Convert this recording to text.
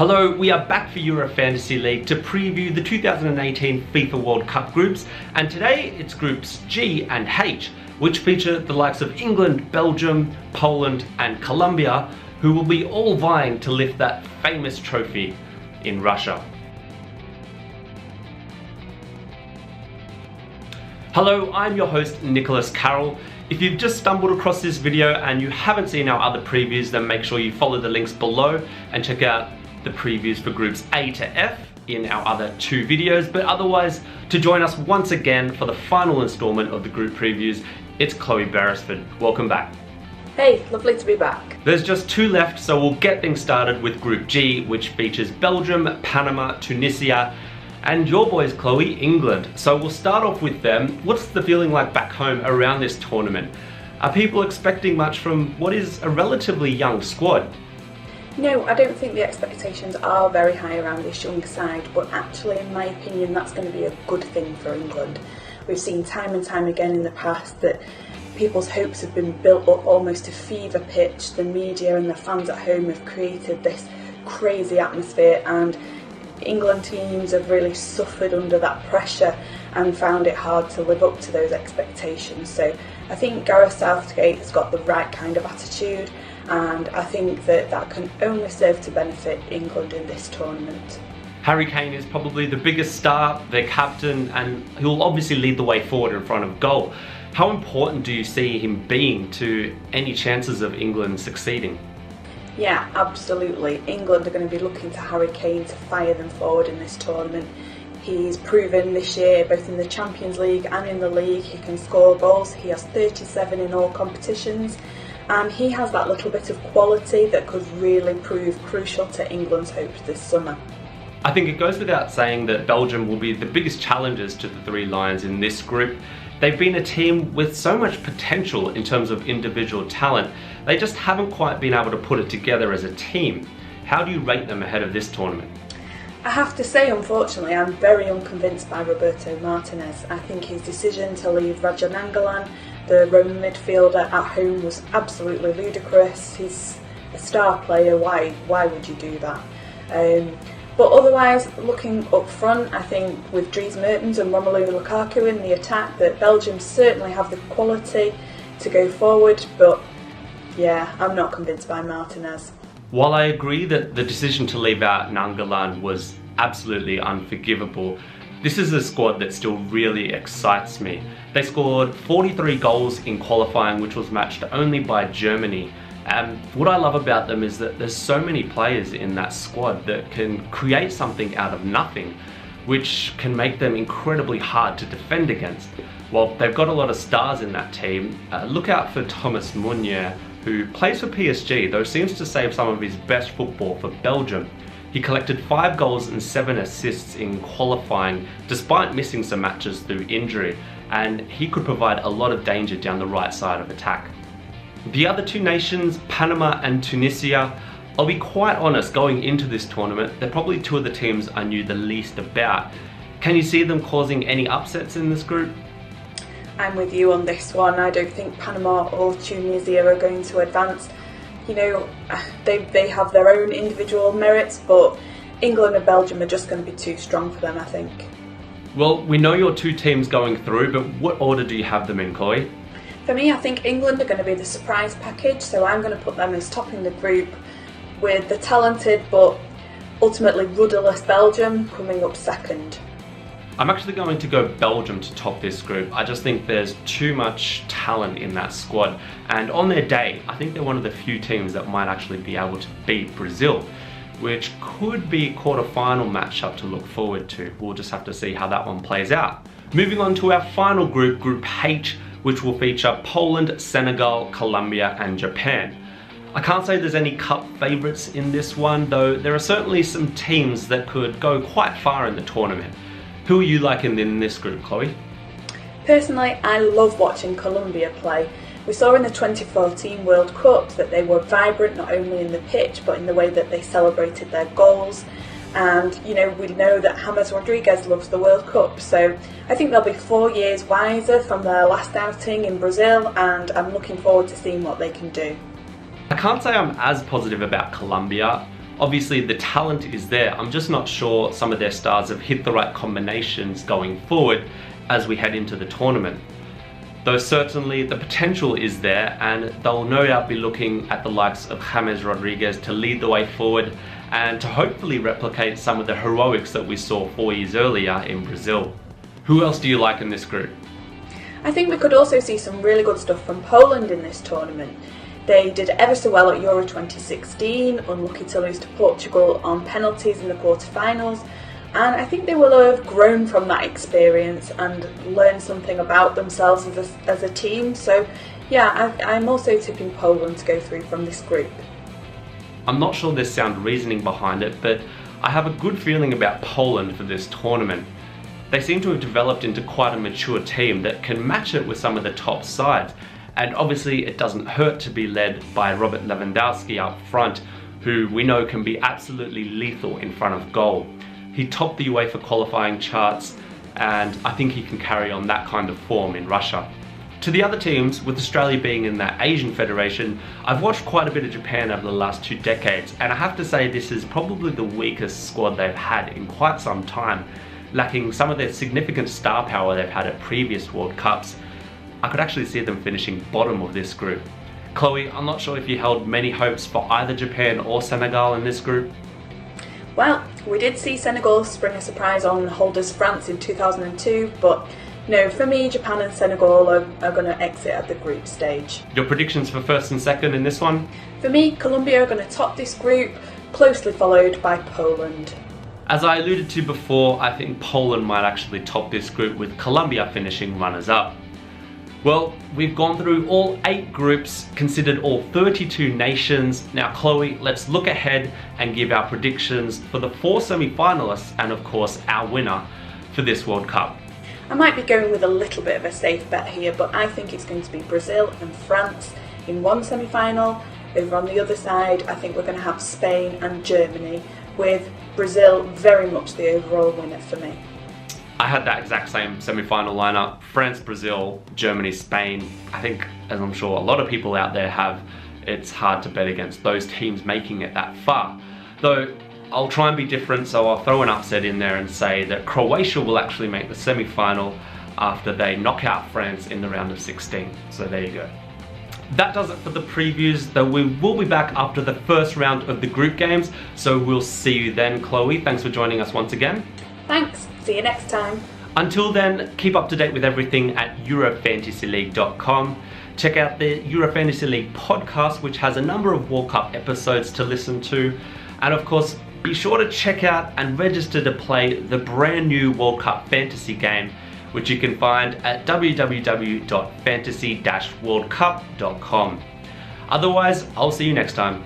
Hello, we are back for Euro Fantasy League to preview the 2018 FIFA World Cup groups, and today it's groups G and H, which feature the likes of England, Belgium, Poland and Colombia, who will be all vying to lift that famous trophy in Russia. Hello, I'm your host Nicholas Carroll. If you've just stumbled across this video and you haven't seen our other previews, then make sure you follow the links below and check out the previews for groups A to F in our other two videos. But otherwise, to join us once again for the final installment of the group previews, it's Chloe Beresford. Welcome back. Hey, lovely to be back. There's just two left, so we'll get things started with Group G, which features Belgium, Panama, Tunisia, and your boys, Chloe, England. So we'll start off with them. What's the feeling like back home around this tournament? Are people expecting much from what is a relatively young squad? No, I don't think the expectations are very high around this young side, but actually in my opinion that's going to be a good thing for England. We've seen time and time again in the past that people's hopes have been built up almost to fever pitch. The media and the fans at home have created this crazy atmosphere, and England teams have really suffered under that pressure and found it hard to live up to those expectations. So I think Gareth Southgate has got the right kind of attitude, and I think that that can only serve to benefit England in this tournament. Harry Kane is probably the biggest star, their captain, and he'll obviously lead the way forward in front of goal. How important do you see him being to any chances of England succeeding? Yeah, absolutely. England are going to be looking to Harry Kane to fire them forward in this tournament. He's proven this year, both in the Champions League and in the league, he can score goals. He has 37 in all competitions, and he has that little bit of quality that could really prove crucial to England's hopes this summer. I think it goes without saying that Belgium will be the biggest challengers to the Three Lions in this group. They've been a team with so much potential in terms of individual talent. They just haven't quite been able to put it together as a team. How do you rate them ahead of this tournament? I have to say, unfortunately, I'm very unconvinced by Roberto Martinez. I think his decision to leave Raja Nangolan, the Roman midfielder, at home was absolutely ludicrous. He's a star player, why would you do that? But otherwise, looking up front, I think with Dries Mertens and Romelu Lukaku in the attack, that Belgium certainly have the quality to go forward, but yeah, I'm not convinced by Martinez. While I agree that the decision to leave out Nangolan was absolutely unforgivable, this is a squad that still really excites me. They scored 43 goals in qualifying, which was matched only by Germany. What I love about them is that there's so many players in that squad that can create something out of nothing, which can make them incredibly hard to defend against. Well, they've got a lot of stars in that team. Look out for Thomas Meunier, who plays for PSG, though seems to save some of his best football for Belgium. He collected 5 goals and 7 assists in qualifying, despite missing some matches through injury, and he could provide a lot of danger down the right side of attack. The other two nations, Panama and Tunisia, I'll be quite honest, going into this tournament, they're probably two of the teams I knew the least about. Can you see them causing any upsets in this group? I'm with you on this one. I don't think Panama or Tunisia are going to advance. You know, they have their own individual merits, but England and Belgium are just going to be too strong for them, I think. Well, we know your two teams going through, but what order do you have them in, Chloe? For me, I think England are going to be the surprise package, so I'm going to put them as topping the group, with the talented but ultimately rudderless Belgium coming up second. I'm actually going to go Belgium to top this group. I just think there's too much talent in that squad, and on their day, I think they're one of the few teams that might actually be able to beat Brazil, which could be a quarter-final matchup to look forward to. We'll just have to see how that one plays out. Moving on to our final group, Group H, which will feature Poland, Senegal, Colombia and Japan. I can't say there's any cup favourites in this one, though there are certainly some teams that could go quite far in the tournament. Who are you liking in this group, Chloe? Personally, I love watching Colombia play. We saw in the 2014 World Cup that they were vibrant not only in the pitch but in the way that they celebrated their goals. And you know, we know that James Rodriguez loves the World Cup, so I think they'll be 4 years wiser from their last outing in Brazil, and I'm looking forward to seeing what they can do. I can't say I'm as positive about Colombia. Obviously the talent is there, I'm just not sure some of their stars have hit the right combinations going forward as we head into the tournament. Though certainly the potential is there, and they'll no doubt be looking at the likes of James Rodriguez to lead the way forward and to hopefully replicate some of the heroics that we saw 4 years earlier in Brazil. Who else do you like in this group? I think we could also see some really good stuff from Poland in this tournament. They did ever so well at Euro 2016, unlucky to lose to Portugal on penalties in the quarterfinals, and I think they will have grown from that experience and learned something about themselves as a team. So yeah, I'm also tipping Poland to go through from this group. I'm not sure there's sound reasoning behind it, but I have a good feeling about Poland for this tournament. They seem to have developed into quite a mature team that can match it with some of the top sides. And obviously it doesn't hurt to be led by Robert Lewandowski up front, who we know can be absolutely lethal in front of goal. He topped the UEFA qualifying charts, and I think he can carry on that kind of form in Russia. To the other teams, with Australia being in that Asian Federation, I've watched quite a bit of Japan over the last 2 decades, and I have to say this is probably the weakest squad they've had in quite some time, lacking some of their significant star power they've had at previous World Cups. I could actually see them finishing bottom of this group. Chloe, I'm not sure if you held many hopes for either Japan or Senegal in this group. Well, we did see Senegal spring a surprise on holders France in 2002, but no, for me, Japan and Senegal are going to exit at the group stage. Your predictions for first and second in this one? For me, Colombia are going to top this group, closely followed by Poland. As I alluded to before, I think Poland might actually top this group, with Colombia finishing runners-up. Well, we've gone through all 8 groups, considered all 32 nations. Now Chloe, let's look ahead and give our predictions for the 4 semi-finalists and of course our winner for this World Cup. I might be going with a little bit of a safe bet here, but I think it's going to be Brazil and France in one semi-final. Over on the other side, I think we're going to have Spain and Germany, with Brazil very much the overall winner for me. I had that exact same semi-final lineup: France, Brazil, Germany, Spain. I think, as I'm sure a lot of people out there have, it's hard to bet against those teams making it that far. Though I'll try and be different, so I'll throw an upset in there and say that Croatia will actually make the semi-final after they knock out France in the round of 16. So there you go. That does it for the previews, though we will be back after the first round of the group games, so we'll see you then. Chloe, thanks for joining us once again. Thanks, see you next time. Until then, keep up to date with everything at EuroFantasyLeague.com. Check out the Euro Fantasy League podcast, which has a number of World Cup episodes to listen to. And of course, be sure to check out and register to play the brand new World Cup fantasy game, which you can find at www.fantasy-worldcup.com. Otherwise, I'll see you next time.